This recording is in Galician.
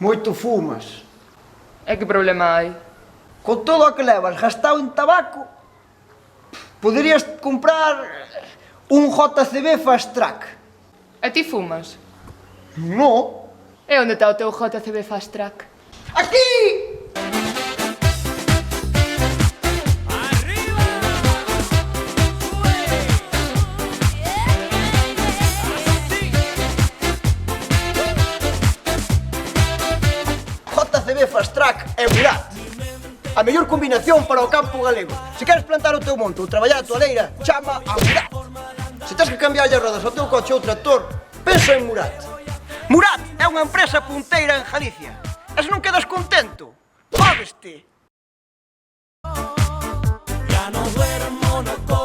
Moito fumas. E que problema hai? Con todo o que levas gastado en tabaco, poderías comprar un JCB Fast Track. E ti fumas? No. E onde está o teu JCB Fast Track? Aquí! JCB Fast Track e Murat. A mellor combinación para o campo galego. Se queres plantar o teu monte ou traballar a tua leira, chama a Murat. Se tens que cambiar as rodas ao teu coche ou tractor, pensa en Murat. Murat é unha empresa punteira en Galicia. E se non quedas contento, jódeste. Ya no duermo, no como.